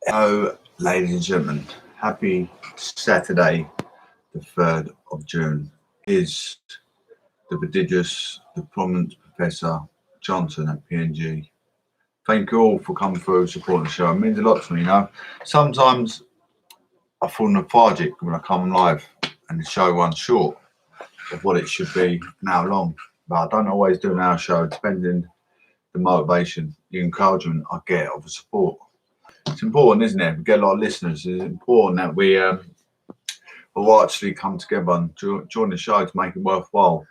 Hello, ladies and gentlemen. Happy Saturday, the 3rd of June. Is the prodigious, the prominent Professor Johnson at PNG. Thank you all for coming through, supporting the show. It means a lot to me, you know. Sometimes I feel lethargic when I come live and the show runs short of what it should be an hour long. But I don't always do an hour show, depending the motivation, the encouragement I get of the support. It's important, isn't it? We get a lot of listeners. It's important that we will actually come together and join the show to make it worthwhile.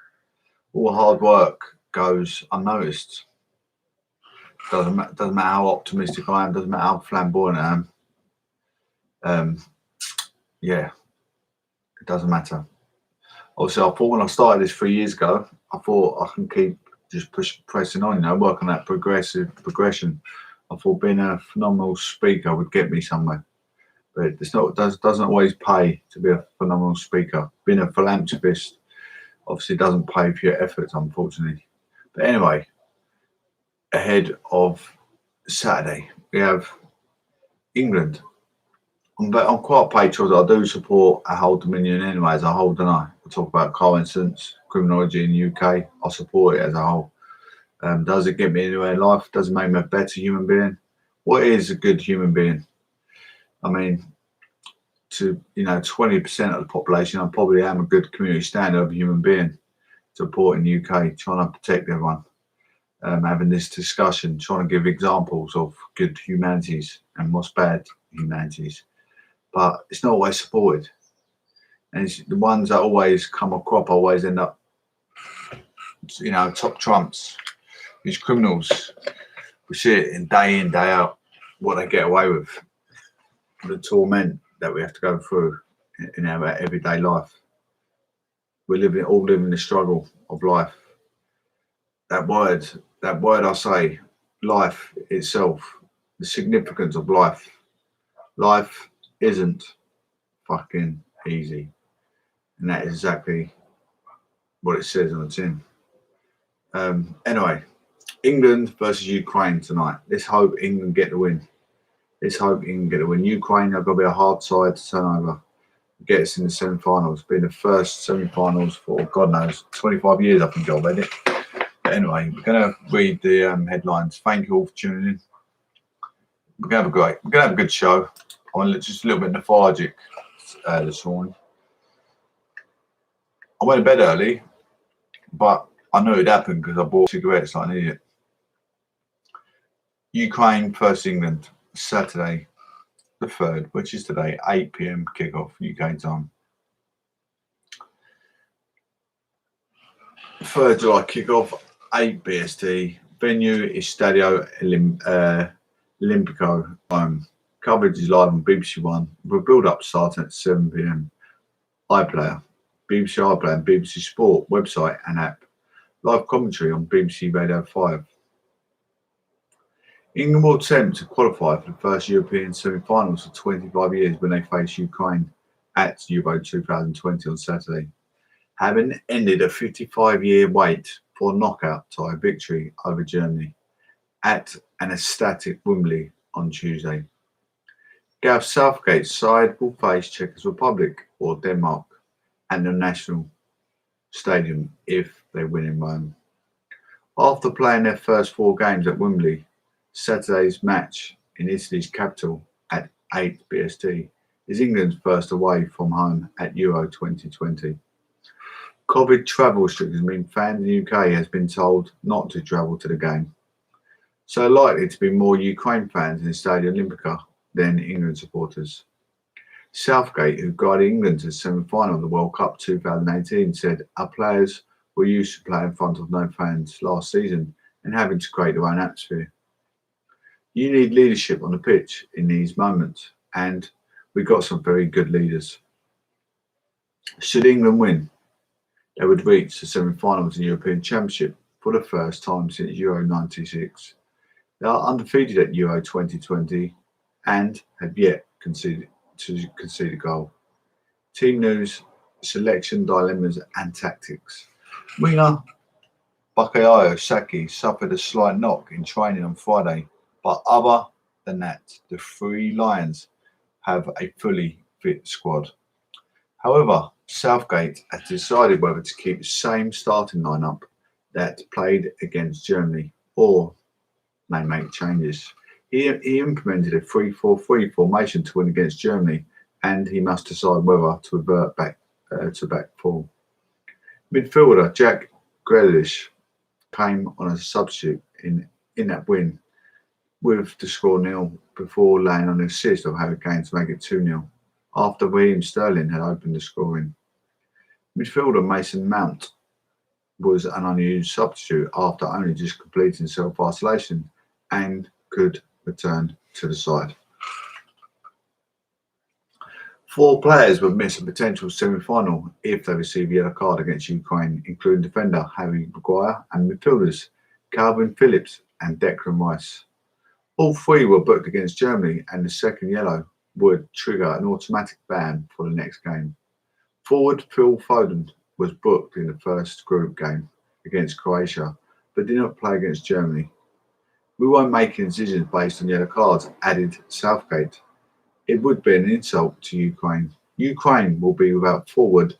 All hard work goes unnoticed. Doesn't matter how optimistic I am. Doesn't matter how flamboyant I am. Yeah, it doesn't matter. Also, I thought when I started this 3 years ago, I thought I can keep just pressing on. You know, work on that progression. I thought being a phenomenal speaker would get me somewhere, but it's not. Doesn't always pay to be a phenomenal speaker. Being a philanthropist obviously doesn't pay for your efforts, unfortunately. But anyway, ahead of Saturday, we have England. I'm quite patriotic. I do support a whole Dominion anyway as a whole, don't I? We talk about coincidence, criminology in the UK. I support it as a whole. Does it get me anywhere in life? Does it make me a better human being? What is a good human being? I mean, to 20% of the population, I probably am a good community standard of a human being. Supporting the UK, trying to protect everyone, having this discussion, trying to give examples of good humanities and what's bad humanities. But it's not always supported, and it's the ones that always come a crop always end up, top trumps. These criminals, we see it in, day out, what they get away with, the torment that we have to go through in our everyday life. We're all living the struggle of life. That word I say, life itself, the significance of life. Life isn't fucking easy. And that is exactly what it says on the tin. Anyway, England versus Ukraine tonight. Let's hope England get the win. Ukraine are going to be a hard side to turn over. Get us in the semi-finals. Been the first semi-finals for, God knows, 25 years I think I've read it. But anyway, we're going to read the headlines. Thank you all for tuning in. We're going to have a good show. I'm just a little bit lethargic this morning. I went to bed early, but I knew it'd happen because I bought cigarettes like an idiot. Ukraine versus England, Saturday the 3rd, which is today, 8 p.m. kickoff UK time. 3rd July kickoff, 8 BST. Venue is Stadio Olimpico. Coverage is live on BBC One, with build-up starting at 7 p.m. iPlayer, BBC iPlayer and BBC Sport website and app. Live commentary on BBC Radio 5. England will attempt to qualify for the first European semi-finals for 25 years when they face Ukraine at Euro 2020 on Saturday, having ended a 55-year wait for a knockout tie victory over Germany at an ecstatic Wembley on Tuesday. Gareth Southgate's side will face Czech Republic or Denmark at the National Stadium if they win in Rome. After playing their first 4 games at Wembley, Saturday's match in Italy's capital at 8 BST is England's first away from home at Euro 2020. COVID travel restrictions mean fans in the UK has been told not to travel to the game. So likely to be more Ukraine fans in the Stadio Olimpico than England supporters. Southgate, who guided England to the semi-final of the World Cup 2018, said, "Our players were used to playing in front of no fans last season and having to create their own atmosphere. You need leadership on the pitch in these moments, and we got some very good leaders." Should England win, they would reach the semi-finals in the European Championship for the first time since Euro 96. They are undefeated at Euro 2020 and have yet conceded a goal. Team news, selection dilemmas and tactics. Winger Bukayo Saki suffered a slight knock in training on Friday, but other than that. The Three Lions have a fully fit squad. However, Southgate has decided whether to keep the same starting lineup that played against Germany or may make changes. He implemented a 3-4-3 formation to win against Germany, and he must decide whether to revert back to back four. Midfielder Jack Grealish came on as a substitute in that win with the score nil before laying on an assist of Harry Kane to make it 2-0 after Raheem Sterling had opened the scoring. Midfielder Mason Mount was an unused substitute after only just completing self-isolation and could return to the side. 4 players would miss a potential semi-final if they receive a yellow card against Ukraine, including defender Harry Maguire and midfielders Calvin Phillips and Declan Rice. All 3 were booked against Germany, and the second yellow would trigger an automatic ban for the next game. Forward Phil Foden was booked in the first group game against Croatia, but did not play against Germany. We weren't making decisions based on yellow cards, added Southgate. It would be an insult to Ukraine. Ukraine will be without forward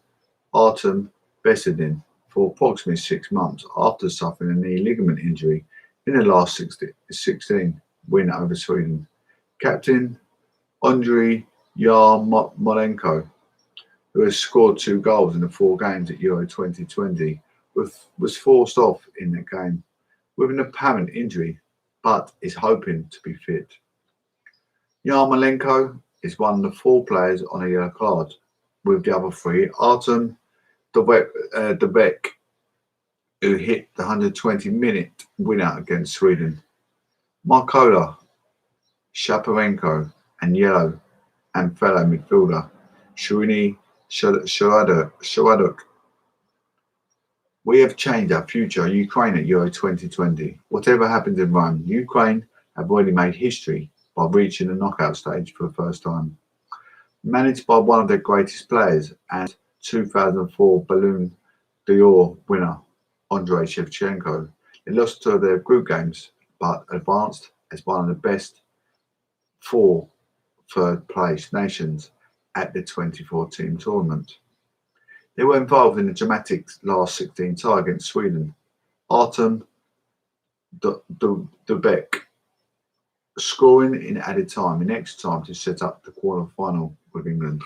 Artem Besedin for approximately 6 months after suffering a knee ligament injury in the last 16 win over Sweden. Captain Andriy Yarmolenko, who has scored 2 goals in the 4 games at Euro 2020, was forced off in that game with an apparent injury, but is hoping to be fit. Yarmolenko is one of the 4 players on a yellow card, with the other 3 Artem Debek, who hit the 120-minute winner against Sweden, Markola Shaparenko, and yellow and fellow midfielder Shuini Sharaduk. We have changed our future, Ukraine at Euro 2020. Whatever happens in Rome, Ukraine have already made history by reaching the knockout stage for the first time. Managed by one of their greatest players and 2004 Ballon d'Or winner Andrei Shevchenko, they lost 2 of their group games but advanced as one of the best 4 third-place nations at the 2014 tournament. They were involved in the dramatic last 16 tie against Sweden. Artem Debek scoring in added time in extra time to set up the quarter-final with England.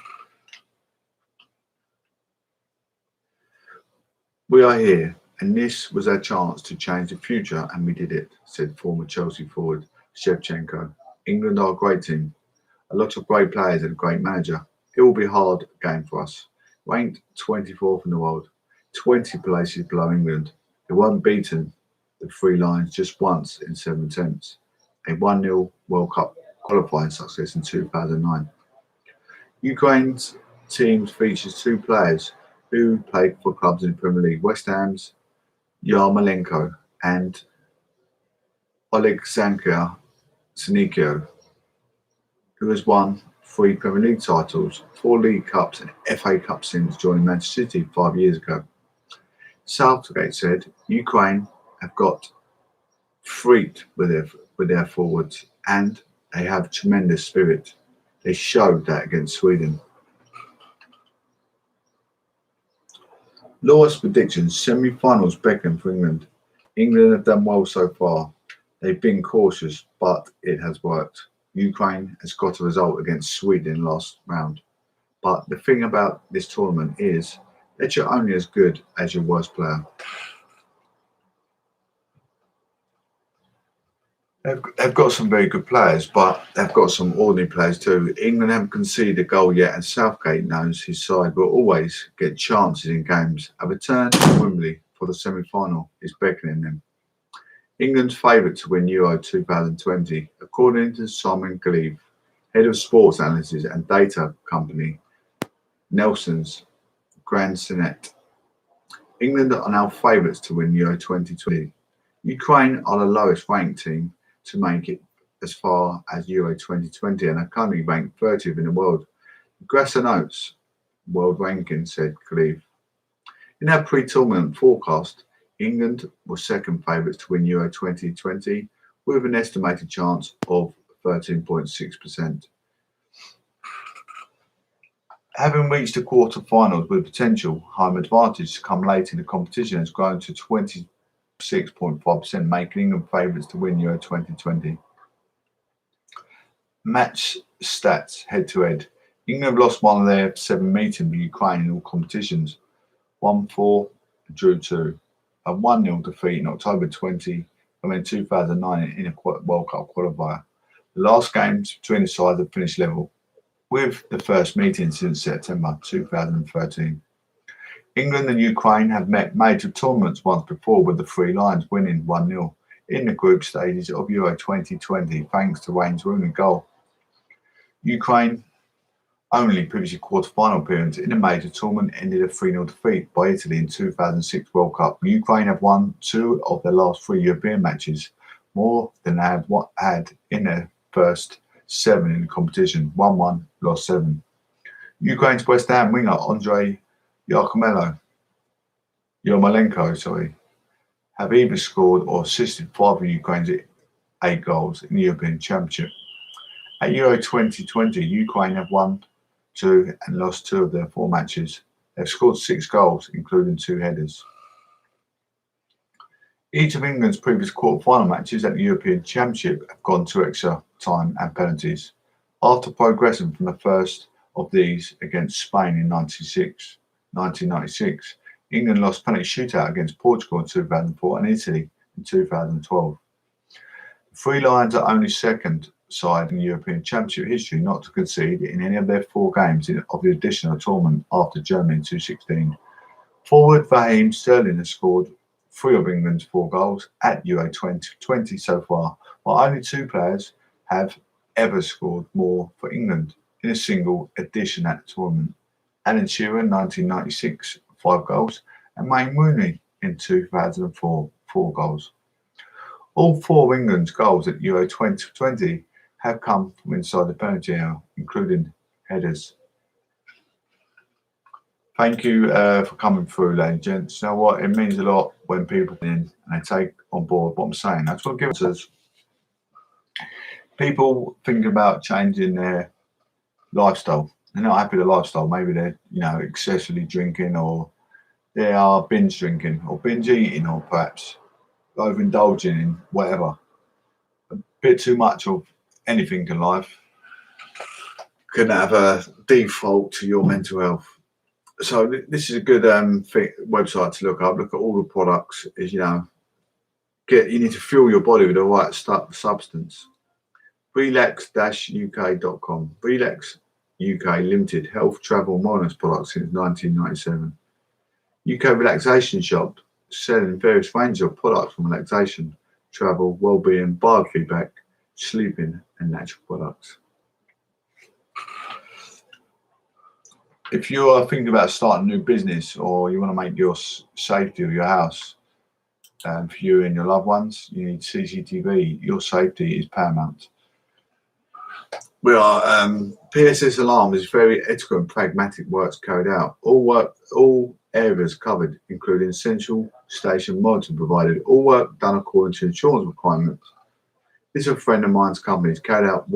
We are here, and this was our chance to change the future, and we did it, said former Chelsea forward Shevchenko. England are a great team, a lot of great players and a great manager. It will be a hard game for us. Ranked 24th in the world, 20 places below England. They weren't beaten the Three Lions just once in 7 attempts. A 1-0 World Cup qualifying success in 2009. Ukraine's team features 2 players who played for clubs in the Premier League, West Ham's Yarmolenko and Oleksandr Sinikio, who has won 3 Premier League titles, 4 League Cups and FA Cup since joining Manchester City 5 years ago. Southgate said Ukraine have got freaked with their forwards, and they have tremendous spirit. They showed that against Sweden. Law's predictions: semi-finals beckon for England. England have done well so far. They've been cautious, but it has worked. Ukraine has got a result against Sweden last round. But the thing about this tournament is that you're only as good as your worst player. They've got some very good players, but they've got some ordinary players too. England haven't conceded a goal yet, and Southgate knows his side will always get chances in games. A return to Wembley for the semi-final is beckoning them. England's favourite to win Euro 2020, according to Simon Gleave, head of sports analysis and data company Nelson's Grand Senate. England are now favourites to win Euro 2020. Ukraine are the lowest ranked team to make it as far as Euro 2020 and are currently ranked 30th in the world. Grasser notes world ranking, said Gleave. In our pre-tournament forecast, England were second favourites to win Euro 2020 with an estimated chance of 13.6%. Having reached the quarter-finals with potential home advantage to come late in the competition has grown to 26.5%, making England favourites to win Euro 2020. Match stats head-to-head. England have lost one of their 7 meetings with Ukraine in all competitions. 1-4, drew 2. A 1-0 defeat in October 2009 in a World Cup qualifier. The last games between the sides have finished level, with the first meeting since September 2013. England and Ukraine have met major tournaments once before, with the Three Lions winning 1-0 in the group stages of Euro 2020 thanks to Wayne's Rooney goal. Ukraine only previously quarter-final appearance in a major tournament ended a 3-0 defeat by Italy in 2006 World Cup. Ukraine have won 2 of their last 3 European matches, more than they have had in their first 7 in the competition. 1-1, lost 7. Ukraine's West Ham winger Andrei Yarmolenko have either scored or assisted 5 of Ukraine's 8 goals in the European Championship. At Euro 2020, Ukraine have won 2 and lost 2 of their 4 matches. They've scored 6 goals, including 2 headers. Each of England's previous quarter-final matches at the European Championship have gone to extra time and penalties. After progressing from the first of these against Spain in 1996, England lost penalty shootout against Portugal in 2004 and Italy in 2012. The Three Lions are only second side in European Championship history not to concede in any of their 4 games of the additional tournament after Germany in 2016. Forward Raheem Sterling has scored 3 of England's 4 goals at Euro 2020 so far, while only 2 players have ever scored more for England in a single edition at the tournament. Alan Shearer in 1996, 5 goals, and Wayne Rooney in 2004, 4 goals. All 4 of England's goals at Euro 2020 have come from inside the penalty area, including headers. Thank you for coming through, ladies and gents. You know what? It means a lot when people come in and they take on board what I'm saying. That's what gives us. People thinking about changing their lifestyle. They're not happy with the lifestyle. Maybe they're, excessively drinking, or they are binge drinking or binge eating, or perhaps overindulging in whatever. A bit too much of anything in life can have a default to your mental health. So this is a good website to look up. Look at all the products. You need to fuel your body with the right substance. Relax-UK.com. Relax UK Limited, health, travel, wellness products since 1997. UK Relaxation Shop, selling various range of products from relaxation, travel, well-being, biofeedback, sleeping, and natural products. If you are thinking about starting a new business, or you want to make your safety of your house for you and your loved ones, you need CCTV. Your safety is paramount. We are PSS Alarm is very ethical and pragmatic works carried out. All areas covered, including central station monitoring provided. All work done according to insurance requirements. This is a friend of mine's company. He's carried out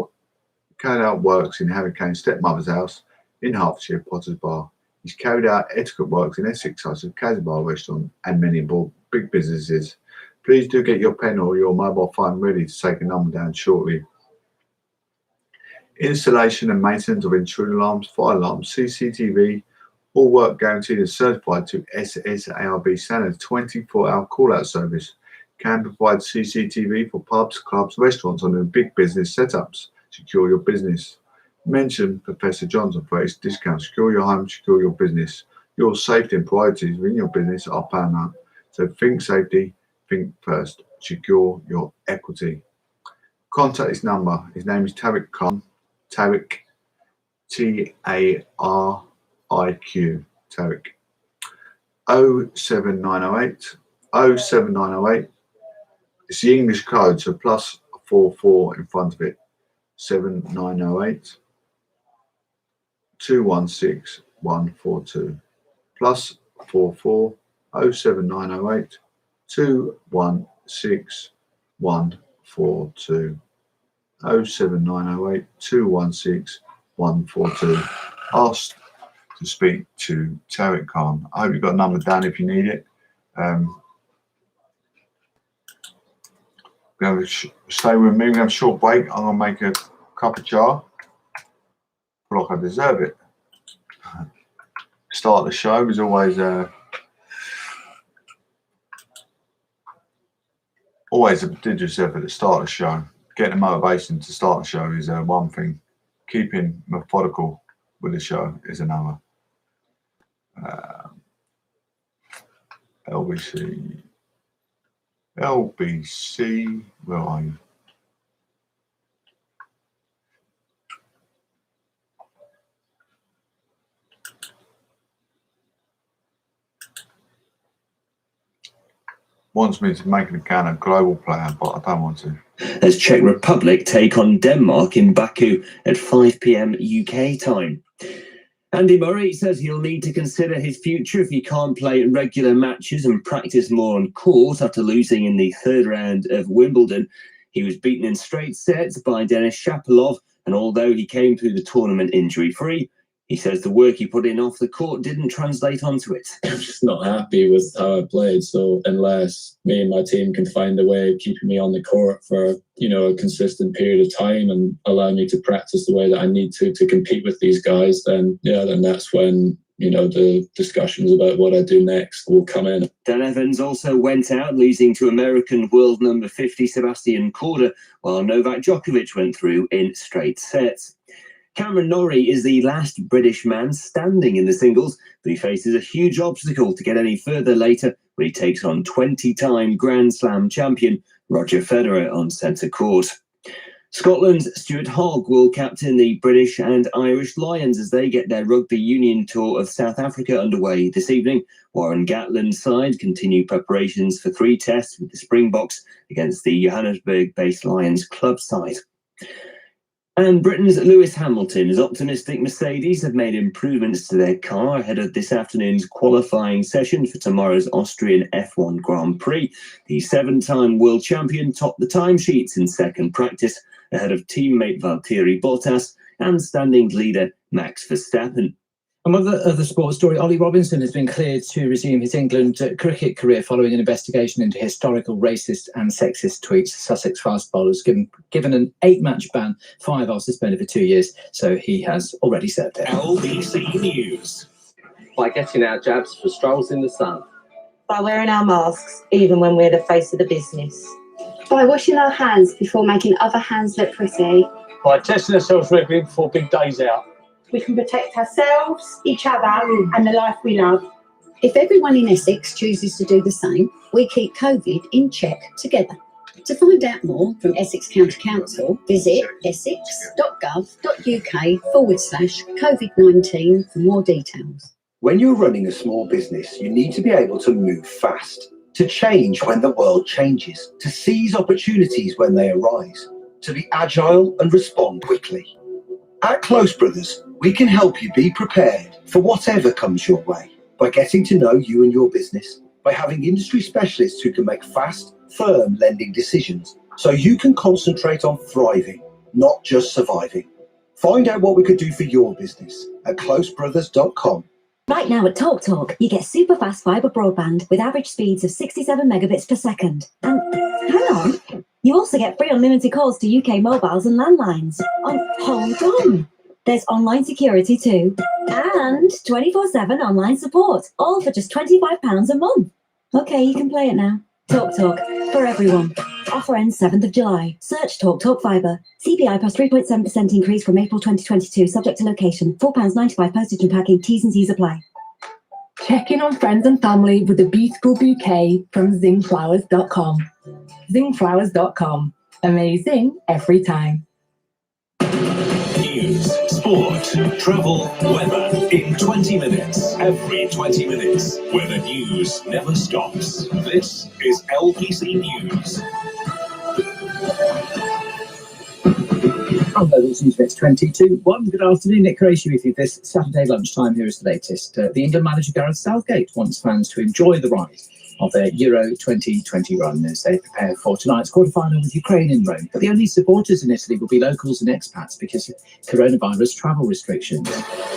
works in Harry Kane's stepmother's house in Hertfordshire, Potter's Bar. He's carried out etiquette works in Essex, such as Casbah Restaurant and many more big businesses. Please do get your pen or your mobile phone ready to take a number down shortly. Installation and maintenance of intruder alarms, fire alarms, CCTV, all work guaranteed and certified to SSARB standards. 24-hour call-out service. Can provide CCTV for pubs, clubs, restaurants, and big business setups. Secure your business. Mention Professor Johnson for his discount. Secure your home, secure your business. Your safety and priorities within your business are paramount. So think safety, think first. Secure your equity. Contact his number. His name is Tariq Khan. Tariq, Tariq, Tariq. 07908 07908. It's the English code, so +44 in front of it. 7908 216 142. +44 07908 216 142. 07908 216 142. Asked to speak to Tariq Khan. I hope you've got a number down if you need it. Stay with me. We're going to have a short break. I'm going to make a cup of chai. Feel like I deserve it. Start the show is always a prodigious effort at the start of the show. Getting the motivation to start the show is one thing. Keeping methodical with the show is another. LBC, where are you? Wants me to make an account a global player, but I don't want to. As Czech Republic take on Denmark in Baku at 5 p.m. UK time. Andy Murray says he'll need to consider his future if he can't play regular matches and practice more on court after losing in the third round of Wimbledon. He was beaten in straight sets by Denis Shapovalov, and although he came through the tournament injury-free, he says the work he put in off the court didn't translate onto it. I'm just not happy with how I played. So unless me and my team can find a way of keeping me on the court for, a consistent period of time and allow me to practice the way that I need to compete with these guys, then that's when, the discussions about what I do next will come in. Dan Evans also went out, losing to American world number 50 Sebastian Korda, while Novak Djokovic went through in straight sets. Cameron Norrie is the last British man standing in the singles, but he faces a huge obstacle to get any further later when he takes on 20-time Grand Slam champion Roger Federer on centre court. Scotland's Stuart Hogg will captain the British and Irish Lions as they get their rugby union tour of South Africa underway this evening. Warren Gatland's side continue preparations for 3 tests with the Springboks against the Johannesburg-based Lions club side. And Britain's Lewis Hamilton is optimistic Mercedes have made improvements to their car ahead of this afternoon's qualifying session for tomorrow's Austrian F1 Grand Prix. The 7-time world champion topped the timesheets in second practice ahead of teammate Valtteri Bottas and standing leader Max Verstappen. Among the other sports story, Ollie Robinson has been cleared to resume his England cricket career following an investigation into historical racist and sexist tweets. Sussex fast bowlers given an 8-match ban, 5 are suspended for 2 years, so he has already served it. LBC News. By getting our jabs for strolls in the sun. By wearing our masks, even when we're the face of the business. By washing our hands before making other hands look pretty. By testing ourselves regularly before big days out. We can protect ourselves, each other, and the life we love. If everyone in Essex chooses to do the same, we keep COVID in check together. To find out more from Essex County Council, visit essex.gov.uk/COVID-19 for more details. When you're running a small business, you need to be able to move fast, to change when the world changes, to seize opportunities when they arise, to be agile and respond quickly. At Close Brothers, we can help you be prepared for whatever comes your way by getting to know you and your business, by having industry specialists who can make fast, firm lending decisions so you can concentrate on thriving, not just surviving. Find out what we could do for your business at closebrothers.com. Right now at TalkTalk, you get super fast fibre broadband with average speeds of 67 megabits per second. And hang on, you also get free unlimited calls to UK mobiles and landlines. Hold on. There's online security too. And 24/7 online support, all for just £25 a month. Okay, you can play it now. TalkTalk, for everyone. Offer ends 7th of July. Search TalkTalk Fibre. CPI plus 3.7% increase from April 2022, subject to location. £4.95 postage and packing. T's and C's apply. Check in on friends and family with a beautiful bouquet from zingflowers.com. Zingflowers.com. Amazing every time. News, sport, travel, weather in 20 minutes. Every 20 minutes, where the news never stops. This is LBC News. Hello, this is Newsfix 22.1. Good afternoon, Nick Croatia with you this Saturday lunchtime. Here is the latest. The England manager Gareth Southgate wants fans to enjoy the ride of their Euro 2020 run as they prepare for tonight's quarter-final with Ukraine in Rome. But the only supporters in Italy will be locals and expats because of coronavirus travel restrictions.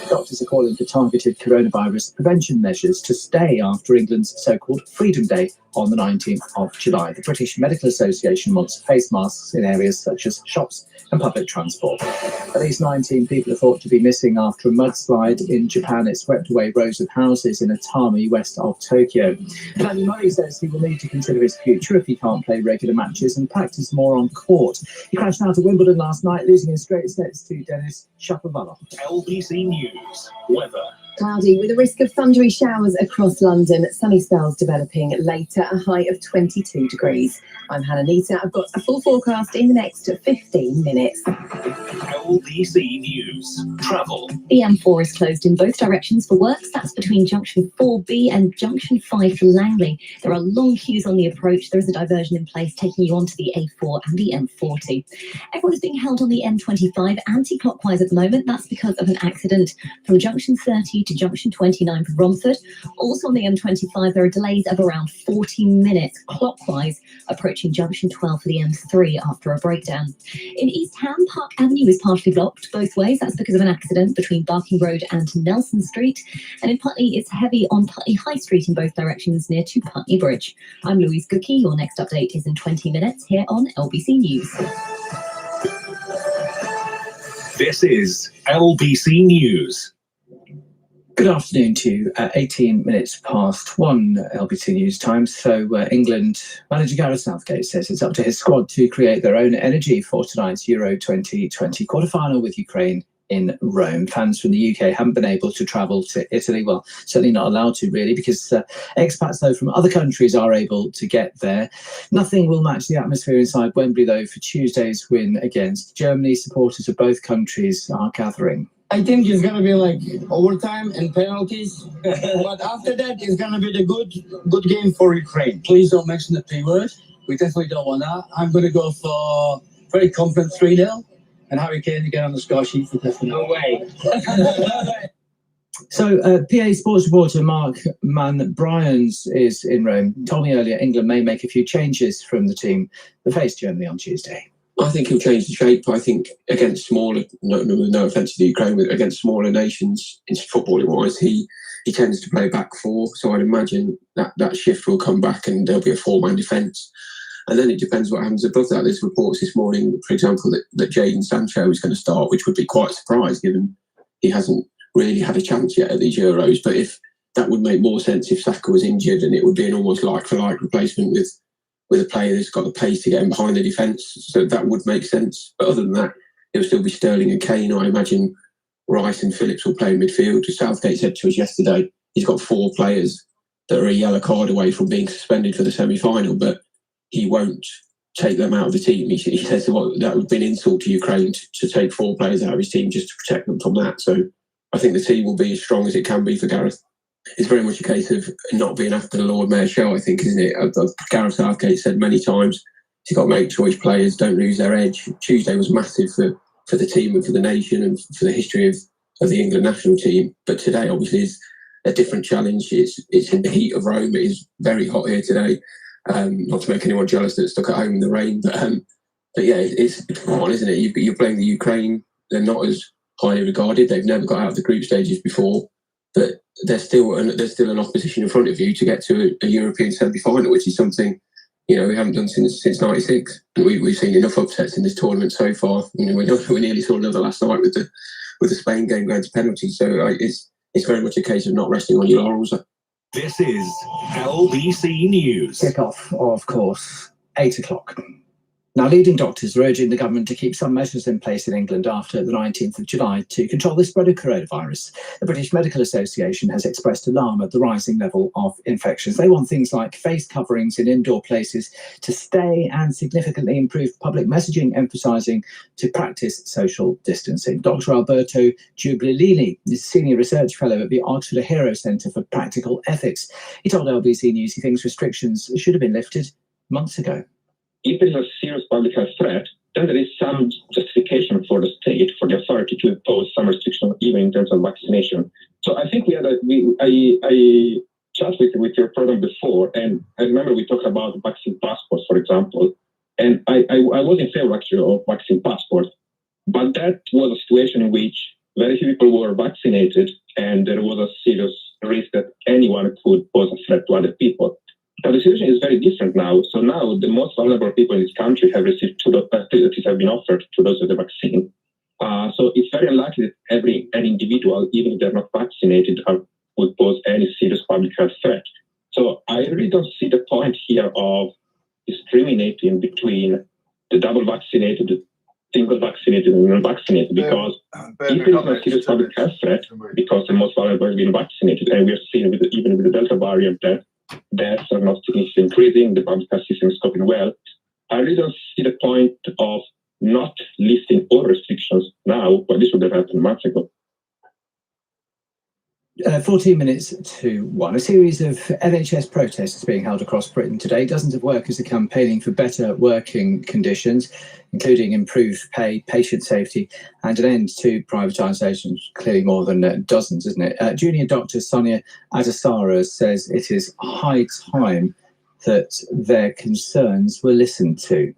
Doctors are calling for targeted coronavirus prevention measures to stay after England's so-called Freedom Day on the 19th of July. The British Medical Association wants face masks in areas such as shops and public transport. At least 19 people are thought to be missing after a mudslide in Japan. It swept away rows of houses in Atami, west of Tokyo. Andy Murray says he will need to consider his future if he can't play regular matches and practice more on court. He crashed out at Wimbledon last night, losing in straight sets to Denis Shapovalov. LBC News weather. Cloudy with a risk of thundery showers across London. Sunny spells developing later, a high of 22 degrees. I'm Hannah Nita. I've got a full forecast in the next 15 minutes. LBC News travel. The M4 is closed in both directions for works. That's between junction 4B and junction 5 for Langley. There are long queues on the approach. There is a diversion in place taking you onto the A4 and the M40. Everyone is being held on the M25 anti-clockwise at the moment. That's because of an accident from junction 30 to junction 29 for Romford. Also on the M25, there are delays of around 40 minutes clockwise approaching junction 12 for the M3 after a breakdown. In East Ham, Park Avenue is partially blocked both ways. That's because of an accident between Barking Road and Nelson Street. And in Putney, it's heavy on Putney High Street in both directions near to Putney Bridge. I'm Louise Gookie. Your next update is in 20 minutes here on LBC News. This is LBC News. Good afternoon to you. 18 minutes past 1 LBC News time. So England manager Gareth Southgate says it's up to his squad to create their own energy for tonight's Euro 2020 quarter-final with Ukraine in Rome. Fans from the UK haven't been able to travel to Italy. Well, certainly not allowed to, really, because expats, though, from other countries are able to get there. Nothing will match the atmosphere inside Wembley, though, for Tuesday's win against Germany. Supporters of both countries are gathering. I think it's going to be like overtime and penalties, but after that, it's going to be the good game for Ukraine. Please don't mention the P word. We definitely don't want that. I'm going to go for very confident 3-0 and Harry Kane to get on the score sheet for definitely. No way. So, PA sports reporter Mark Mann-Bryans is in Rome. Told me earlier England may make a few changes from the team that faced Germany on Tuesday. I think he'll change the shape. I think against smaller, no offence to the Ukraine, but against smaller nations, in footballing wise, he tends to play back four. So I'd imagine that shift will come back and there'll be a four-man defence. And then it depends what happens above that. There's reports this morning, for example, that Jadon Sancho is going to start, which would be quite a surprise given he hasn't really had a chance yet at these Euros. But if that would make more sense if Saka was injured, and it would be an almost like-for-like replacement with a player that's got the pace to get him behind the defence. So that would make sense. But other than that, it'll still be Sterling and Kane. I imagine Rice and Phillips will play in midfield. As Southgate said to us yesterday, he's got 4 players that are a yellow card away from being suspended for the semi-final, but he won't take them out of the team. He says that would be an insult to Ukraine to take 4 players out of his team just to protect them from that. So I think the team will be as strong as it can be for Gareth. It's very much a case of not being after the Lord Mayor's show, I think, isn't it? Gareth Southgate said many times he's got to make sure his players don't lose their edge. Tuesday was massive for the team and for the nation and for the history of the England national team. But today, obviously, is a different challenge. It's in the heat of Rome. It is very hot here today. Not to make anyone jealous that's stuck at home in the rain. But yeah, it's hard, isn't it? You're playing the Ukraine. They're not as highly regarded. They've never got out of the group stages before. But there's still an opposition in front of you to get to a European semi-final, which is something we haven't done since '96. And we've seen enough upsets in this tournament so far. We nearly saw another last night with the Spain game going to penalties. So it's very much a case of not resting on your laurels. This is LBC News. Kick-off, of course, 8 o'clock. Now, leading doctors are urging the government to keep some measures in place in England after the 19th of July to control the spread of coronavirus. The British Medical Association has expressed alarm at the rising level of infections. They want things like face coverings in indoor places to stay and significantly improve public messaging, emphasising to practice social distancing. Dr. Alberto Giubilini is Senior Research Fellow at the Oxford Hero Centre for Practical Ethics. He told LBC News he thinks restrictions should have been lifted months ago. If there is a serious public health threat, then there is some justification for the state, for the authority to impose some restriction, even in terms of vaccination. So I think a chat with your program before, and I remember we talked about vaccine passports, for example, and I was in favor actually of vaccine passports, but that was a situation in which very few people were vaccinated, and there was a serious risk that anyone could pose a threat to other people. Now the situation is very different now. So now the most vulnerable people in this country have received facilities have been offered to those with the vaccine. So it's very unlikely that any individual, even if they're not vaccinated, would pose any serious public health threat. So I really don't see the point here of discriminating between the double vaccinated, the single vaccinated, and non-vaccinated, because if there is no serious public health threat, because the most vulnerable have been vaccinated, and we are seeing even with the Delta variant that deaths are not significantly increasing, the public health system is coping well, I really don't see the point of not lifting all restrictions now, but this would have happened months ago. 14 minutes to 1. A series of NHS protests is being held across Britain today. Dozens of workers are campaigning for better working conditions, including improved pay, patient safety, and an end to privatisation. Clearly more than dozens, isn't it? Junior doctor Sonia Adasara says it is high time that their concerns were listened to.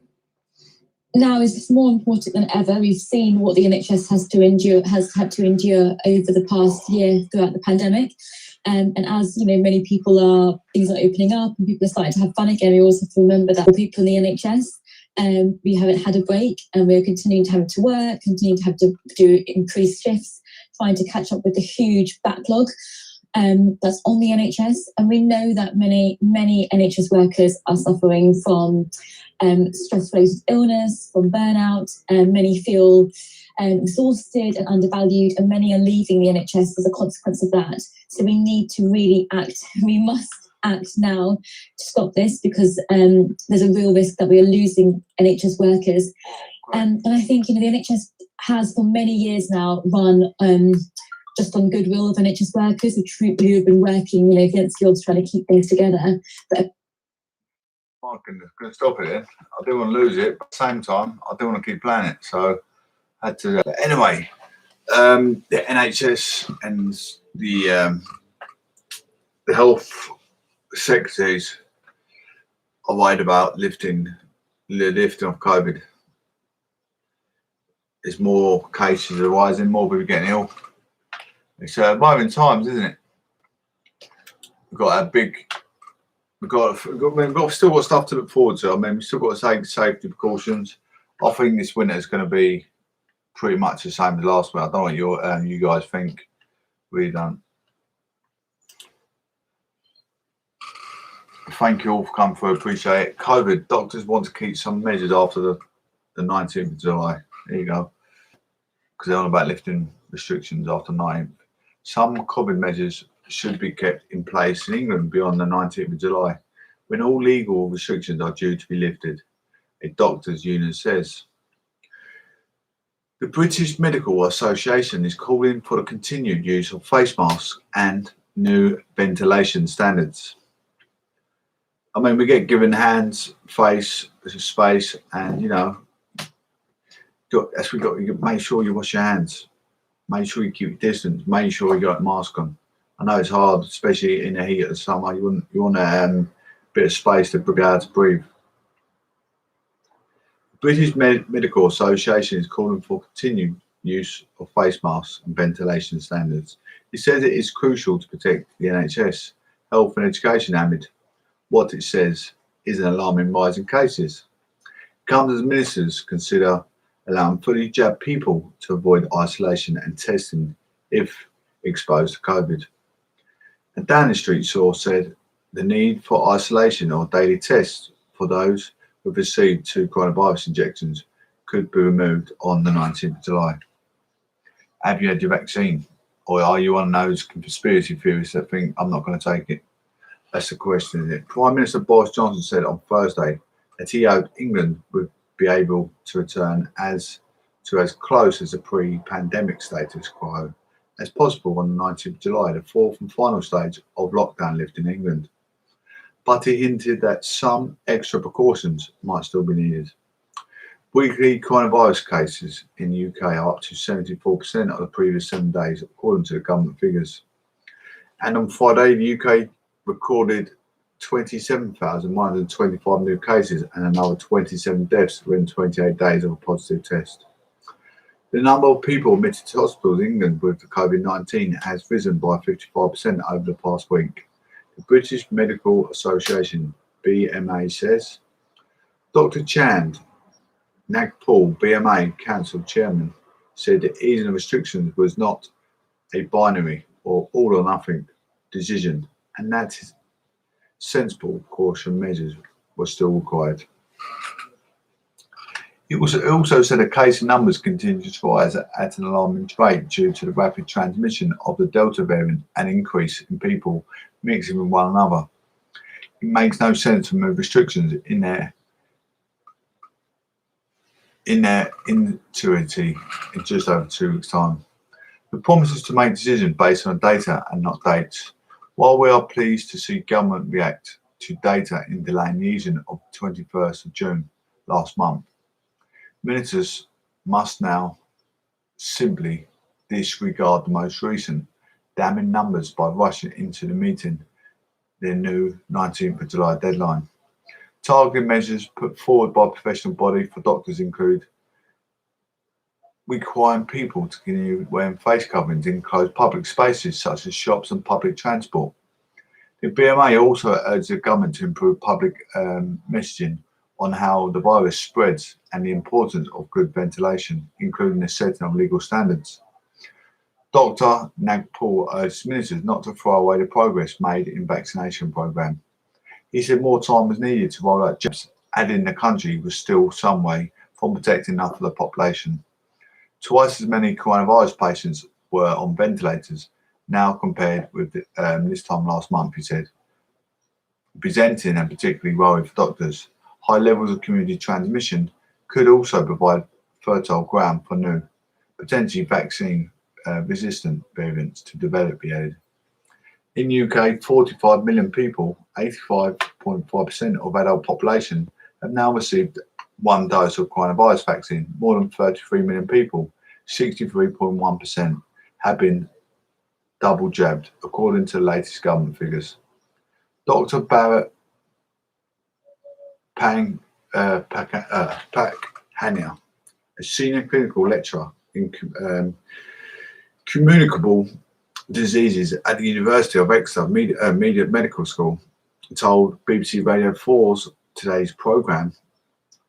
Now is just more important than ever. We've seen what the NHS has had to endure over the past year throughout the pandemic. And as you know, things are opening up and people are starting to have fun again. We also have to remember that people in the NHS, we haven't had a break, and we're continuing to have to work, continuing to have to do increased shifts, trying to catch up with the huge backlog that's on the NHS. And we know that many NHS workers are suffering from stress-related illness, from burnout, and many feel exhausted and undervalued, and many are leaving the NHS as a consequence of that. So we need to really act. We must act now to stop this, because there's a real risk that we are losing NHS workers. And I think the NHS has for many years now run just on goodwill of NHS workers who have been working against the odds trying to keep things together. But I'm going to stop it then. I do want to lose it, but at the same time, I do want to keep playing it. So I had to. Anyway, the NHS and the health secretaries are worried about lifting of COVID. There's more cases arising, more people getting ill. It's worrying times, isn't it? We've got a big. We've still got stuff to look forward to. I mean, we've still got to take safety precautions. I think this winter is going to be pretty much the same as last winter. I don't know what you guys think. We don't. Thank you all for coming through. Appreciate it. COVID. Doctors want to keep some measures after the 19th of July. There you go. Because they're on about lifting restrictions after 9th. Some COVID measures should be kept in place in England beyond the 19th of July, when all legal restrictions are due to be lifted, a doctors' union says. The British Medical Association is calling for the continued use of face masks and new ventilation standards. I mean, we get given hands, face, space, and we got to make sure you wash your hands, make sure you keep your distance, make sure you got a mask on. I know it's hard, especially in the heat of the summer. You want a bit of space to be able to breathe. The British Medical Association is calling for continued use of face masks and ventilation standards. It says it is crucial to protect the NHS, health and education amid what it says is an alarming rise in cases. It comes as ministers consider allowing fully jabbed people to avoid isolation and testing if exposed to COVID. A Downing Street source said the need for isolation or daily tests for those who have received 2 coronavirus injections could be removed on the 19th of July. Have you had your vaccine? Or are you one of those conspiracy theorists that think, I'm not going to take it? That's the question, isn't it? Prime Minister Boris Johnson said on Thursday that he hoped England would be able to return as close as a pre-pandemic status quo as possible on the 19th of July, the 4th and final stage of lockdown lift in England. But he hinted that some extra precautions might still be needed. Weekly coronavirus cases in the UK are up to 74% of the previous 7 days, according to the government figures. And on Friday, the UK recorded 27,125 new cases and another 27 deaths within 28 days of a positive test. The number of people admitted to hospitals in England with the COVID-19 has risen by 55% over the past week. The British Medical Association, BMA, says. Dr. Chand Nagpal, BMA Council Chairman, said that easing restrictions was not a binary or all or nothing decision, and that sensible caution measures were still required. It also said the case numbers continue to rise at an alarming rate due to the rapid transmission of the Delta variant and increase in people mixing with one another. It makes no sense to move restrictions in their entirety in just over 2 weeks' time. The promise is to make decisions based on data and not dates. While we are pleased to see government react to data in delaying the easing of 21st of June last month, ministers must now simply disregard the most recent damning numbers by rushing into the meeting their new 19th of July deadline. Targeted measures put forward by professional body for doctors include requiring people to continue wearing face coverings in closed public spaces such as shops and public transport. The BMA also urged the government to improve public messaging on how the virus spreads and the importance of good ventilation, including the setting of legal standards. Dr. Nagpal urged ministers not to throw away the progress made in vaccination programme. He said more time was needed to roll out jabs, adding the country was still some way from protecting enough of the population. Twice as many coronavirus patients were on ventilators now compared with this time last month, he said. Presenting and particularly worried for doctors, high levels of community transmission could also provide fertile ground for new, potentially vaccine resistant variants to develop, he added. In the UK, 45 million people, 85.5% of adult population, have now received one dose of coronavirus vaccine. More than 33 million people, 63.1%, have been double jabbed, according to the latest government figures. Dr. Barrett Pakhania, a senior clinical lecturer in communicable diseases at the University of Exeter Media Medical School, told BBC Radio 4's today's programme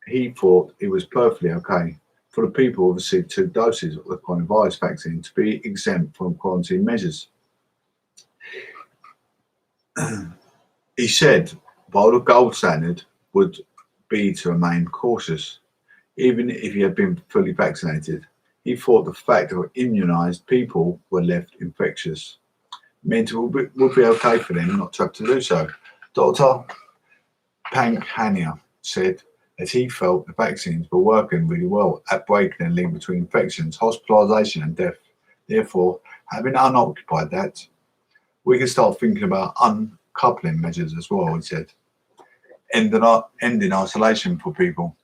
he thought it was perfectly okay for the people who received 2 doses of the coronavirus vaccine to be exempt from quarantine measures. He said, while the gold standard would be to remain cautious, even if he had been fully vaccinated, he thought the fact that immunised people were left infectious meant it would be okay for them not to have to do so. Dr. Pankhania said that he felt the vaccines were working really well at breaking the link between infections, hospitalisation and death. Therefore, having unoccupied that, we can start thinking about uncoupling measures as well, he said. Ending isolation for people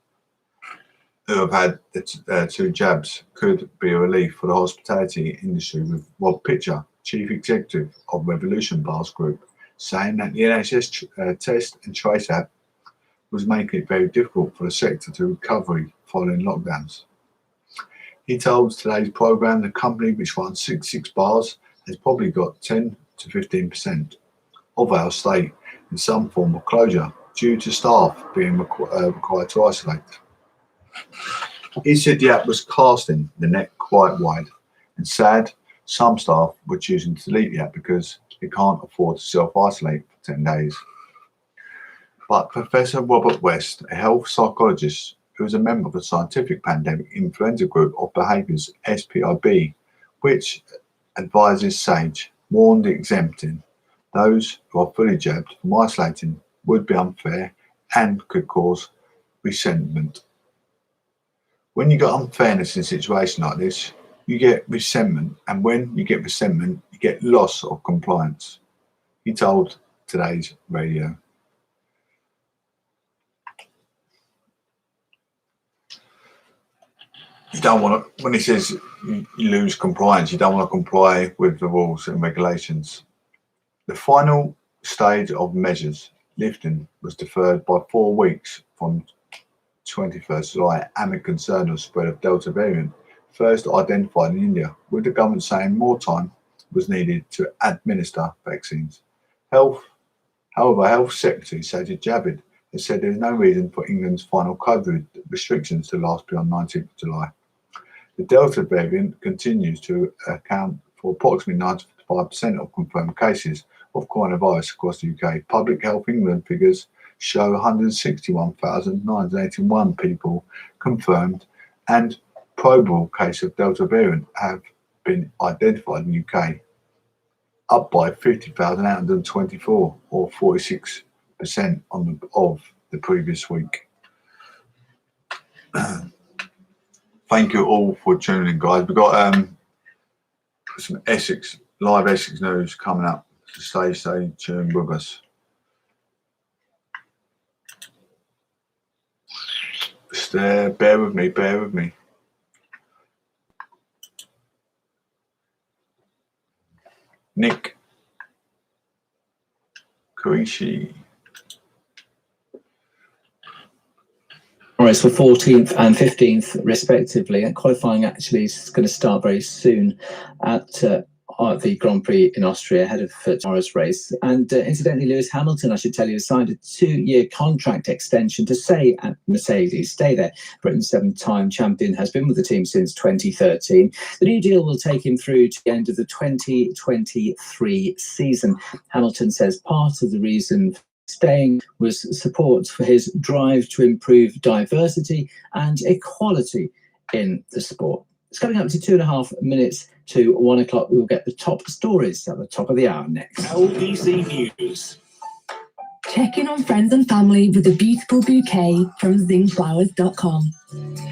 who have had the 2 jabs could be a relief for the hospitality industry, with Rob Pitcher, Chief Executive of Revolution Bars Group, saying that the NHS test and trace app was making it very difficult for the sector to recover following lockdowns. He told today's programme the company, which runs 66 bars, has probably got 10 to 15% of our estate in some form of closure due to staff being required to isolate. He said the app was casting the net quite wide, and sad, some staff were choosing to delete the app because they can't afford to self-isolate for 10 days. But Professor Robert West, a health psychologist who is a member of the Scientific Pandemic Influenza Group of Behaviours SPIB, which advises SAGE, warned exempting those who are fully jabbed from isolating would be unfair and could cause resentment. When you get unfairness in a situation like this, you get resentment, and when you get resentment, you get loss of compliance, he told today's radio. You don't want to, when he says you lose compliance, you don't want to comply with the rules and regulations. The final stage of measures lifting was deferred by 4 weeks from 21st July amid concern of spread of Delta variant, first identified in India, with the government saying more time was needed to administer vaccines. However, Health Secretary Sajid Javid has said there is no reason for England's final COVID restrictions to last beyond 19th of July. The Delta variant continues to account for approximately 95% of confirmed cases of coronavirus across the UK. Public Health England figures show 161,981 people confirmed and probable case of Delta variant have been identified in the UK, up by 50,824 or 46% of the previous week. Thank you all for tuning in, guys. We've got some live Essex news coming up, so stay tuned with us. Just bear with me. Nick Kurishi. All right, so 14th and 15th respectively, and qualifying actually is going to start very soon at the Grand Prix in Austria ahead of tomorrow's race. And incidentally, Lewis Hamilton, I should tell you, has signed a 2-year contract extension to stay at Mercedes. Stay there. Britain's 7-time champion has been with the team since 2013. The new deal will take him through to the end of the 2023 season. Hamilton says part of the reason staying was support for his drive to improve diversity and equality in the sport. It's coming up to 2.5 minutes to 1 o'clock. We'll get the top stories at the top of the hour next. LBC News. Check in on friends and family with a beautiful bouquet from zingflowers.com.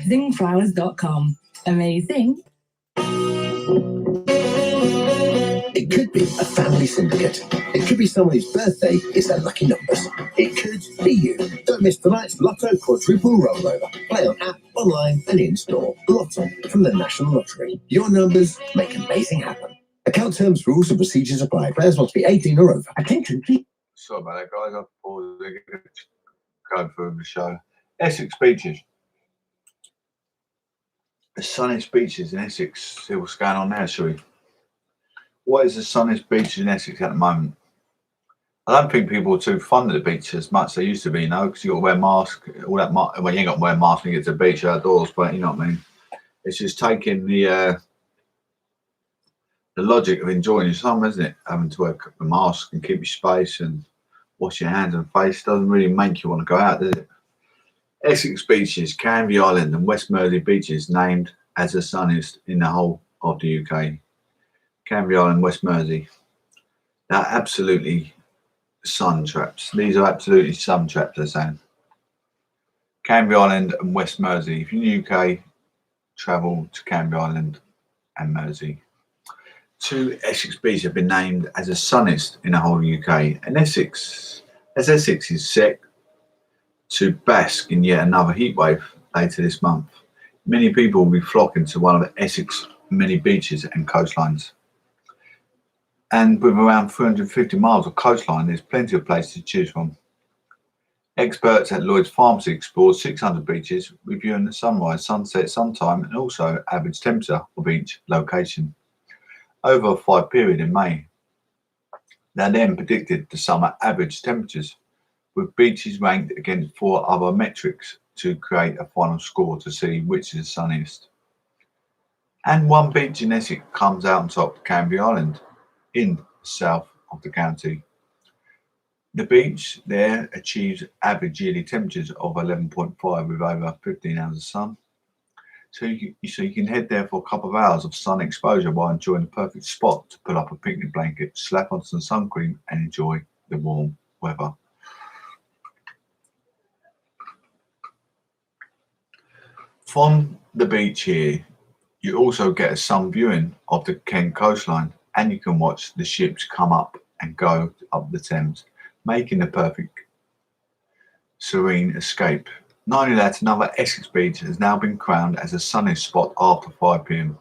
Zingflowers.com. Amazing. It could be a family syndicate. It could be someone whose birthday is their lucky numbers. It could be you. Don't miss tonight's Lotto Quadruple Rollover. Play on app, online and in-store. Lotto from the National Lottery. Your numbers make amazing happen. Account terms, rules and procedures apply. Players must be 18 or over. Attention, please. Sorry about that, guys. I've paused going through the show. Essex Beaches. The sunniest beaches in Essex. See what's going on there, shall we? What is the sunniest beaches in Essex at the moment? I don't think people are too fond of the beach as much as they used to be, because you got to wear masks, all that. Well, you ain't got to wear a mask when you get to the beach outdoors, but you know what I mean. It's just taking the logic of enjoying your summer, isn't it? Having to wear a mask and keep your space and wash your hands and face doesn't really make you want to go out, does it? Essex Beaches, Canvey Island and West Mersey beaches named as the sunniest in the whole of the UK. Canvey Island, West Mersey. They're absolutely sun traps. These are absolutely sun traps, they're saying. Canvey Island and West Mersey. If you're in the UK, travel to Canvey Island and Mersey. 2 Essex beaches have been named as the sunniest in the whole UK. And Essex is set to bask in yet another heatwave later this month. Many people will be flocking to one of Essex many beaches and coastlines. And with around 350 miles of coastline, there's plenty of places to choose from. Experts at Lloyd's Pharmacy explored 600 beaches, reviewing the sunrise, sunset, suntime, and also average temperature of each location over a 5 period in May. They then predicted the summer average temperatures, with beaches ranked against 4 other metrics to create a final score to see which is the sunniest. And one beach in Essex comes out on top, Canvey Island, in the south of the county. The beach there achieves average yearly temperatures of 11.5 with over 15 hours of sun. So you can head there for a couple of hours of sun exposure while enjoying the perfect spot to put up a picnic blanket, slap on some sun cream and enjoy the warm weather. From the beach here, you also get a sun viewing of the Kent coastline, and you can watch the ships come up and go up the Thames, making the perfect serene escape. Not only that, another Essex beach has now been crowned as a sunniest spot after 5 p.m.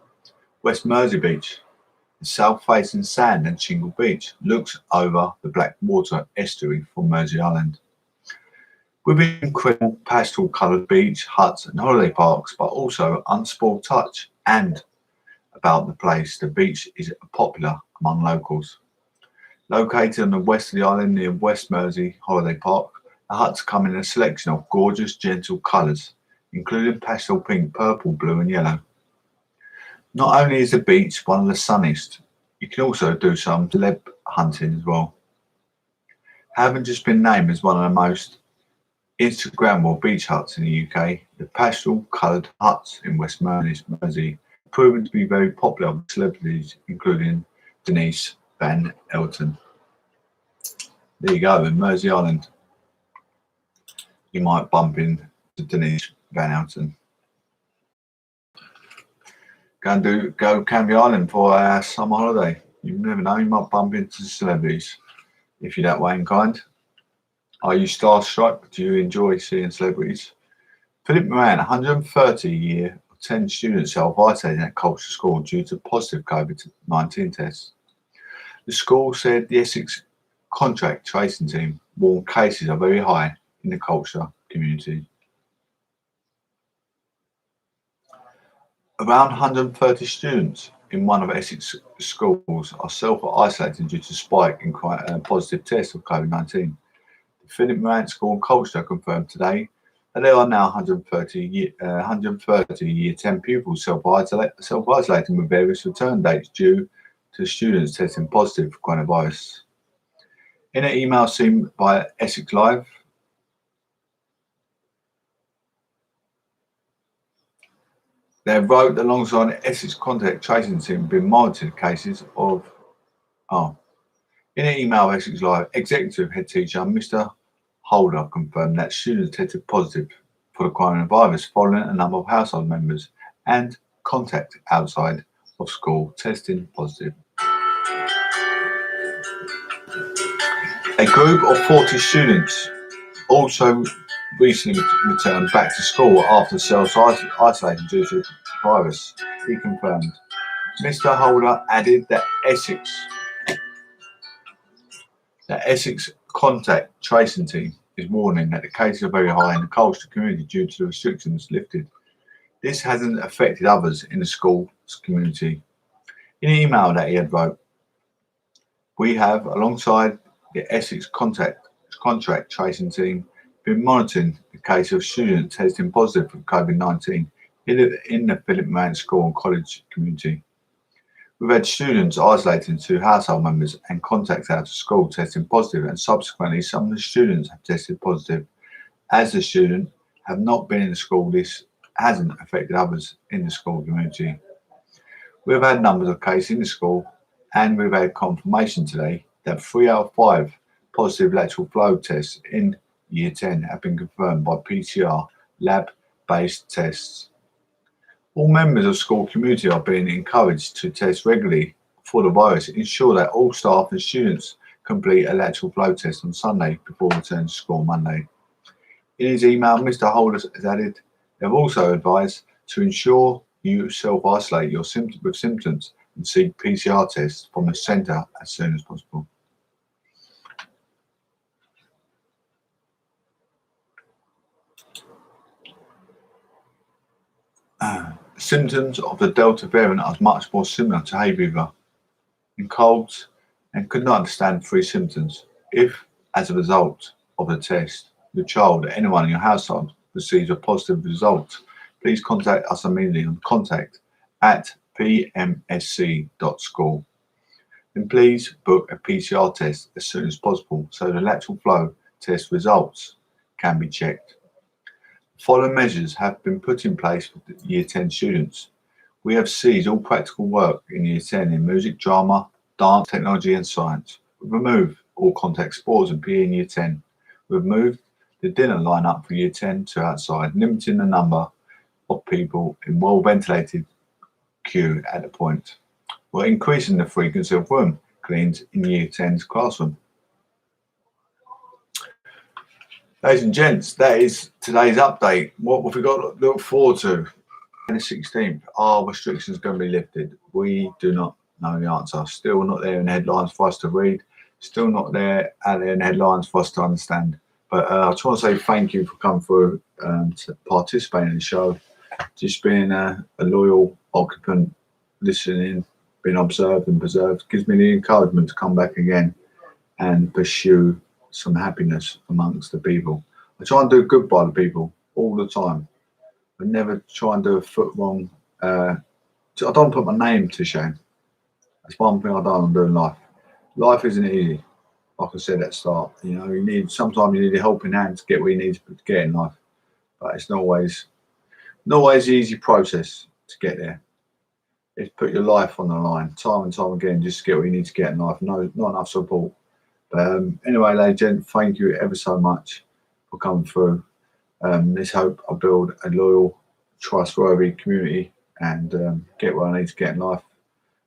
West Mersey Beach. The south-facing sand and shingle beach looks over the Blackwater estuary from Mersey Island. With incredible pastel-coloured beach, huts and holiday parks, but also unspoiled touch and about the place, the beach is popular among locals. Located on the west of the island near West Mersey Holiday Park, the huts come in a selection of gorgeous, gentle colours, including pastel pink, purple, blue and yellow. Not only is the beach one of the sunniest, you can also do some celeb hunting as well. Having just been named as one of the most Instagrammable beach huts in the UK, the pastel-coloured huts in West Mersey have proven to be very popular with celebrities, including Denise Van Elton. There you go, in Mersey Island. You might bump into Denise Van Elton. Go Canvey Island for a summer holiday. You never know, you might bump into celebrities if you're that way inclined. Are you starstruck? Do you enjoy seeing celebrities? Philip Moran, 130 year, 10 students self-isolating at Culture School due to positive COVID-19 tests. The school said the Essex contract tracing team warned cases are very high in the culture community. Around 130 students in one of Essex schools are self-isolating due to spike in positive tests of COVID-19. The Philip Moran School and Culture confirmed today that there are now 130 year 10 pupils self-isolating with various return dates due to students testing positive for coronavirus. In an email seen by Essex Live, they wrote alongside the Essex contact tracing team been monitored cases of. In an email, Essex Live executive head teacher Mr. Holder confirmed that students tested positive for the coronavirus following a number of household members and contact outside of school testing positive. A group of 40 students also recently returned back to school after self-isolating due to the virus, he confirmed. Mr. Holder added that Essex contact tracing team is warning that the cases are very high in the culture community due to the restrictions lifted. This hasn't affected others in the school's community. In an email that he had wrote, we have, alongside the Essex contract tracing team, been monitoring the case of students testing positive for COVID-19 in the Philip Moran School and College community. We've had students isolating to household members and contacts out of school testing positive, and subsequently some of the students have tested positive. As the student have not been in the school, this hasn't affected others in the school community. We've had numbers of cases in the school, and we've had confirmation today that 3 out of 5 positive lateral flow tests in Year 10 have been confirmed by PCR lab-based tests. All members of school community are being encouraged to test regularly for the virus. Ensure that all staff and students complete a lateral flow test on Sunday before returning to school Monday. In his email, Mr. Holder has added, they have also advised to ensure you self-isolate with symptoms and seek PCR tests from the centre as soon as possible. Symptoms of the Delta variant are much more similar to hay fever and colds, and could not understand 3 symptoms. If, as a result of the test, your child or anyone in your household receives a positive result, please contact us immediately on contact@pmsc.school. And please book a PCR test as soon as possible so the lateral flow test results can be checked. Following measures have been put in place for the Year 10 students. We have ceased all practical work in Year 10 in music, drama, dance, technology and science. We've removed all contact sports and PE in Year 10. We've moved the dinner lineup for Year 10 to outside, limiting the number of people in well-ventilated queue at the point. We're increasing the frequency of room cleans in Year 10's classroom. Ladies and gents, that is today's update. What have we got to look forward to? On the 16th, are restrictions going to be lifted? We do not know the answer. Still not there in headlines for us to read. Still not there out there in headlines for us to understand. But I just want to say thank you for coming through to participate in the show. Just being a loyal occupant, listening, being observed and preserved, gives me the encouragement to come back again and pursue some happiness amongst the people. I try and do good by the people all the time. I never try and do a foot wrong. I don't put my name to shame. That's one thing I don't do in life. Life isn't easy. Like I said at the start, you know, sometimes you need a helping hand to get where you need to get in life. But it's not always an easy process to get there. It's put your life on the line time and time again just to get where you need to get in life. No, not enough support. But anyway, ladies and gentlemen, thank you ever so much for coming through. Let's hope I build a loyal, trustworthy community and get where I need to get in life.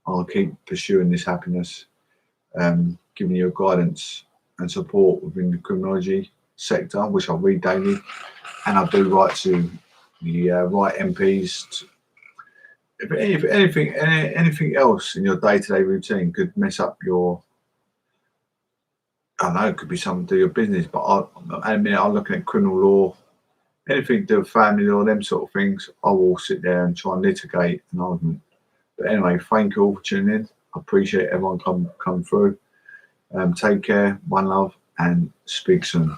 I'll keep pursuing this happiness, giving you guidance and support within the criminology sector, which I read daily, and I do write to the right MPs. If anything else in your day-to-day routine could mess up your, I don't know, it could be something to do with your business, but I'm looking at criminal law, anything to do with family law, them sort of things, I will sit there and try and litigate an argument. But anyway, thank you all for tuning in. I appreciate everyone come through. Take care, one love, and speak soon.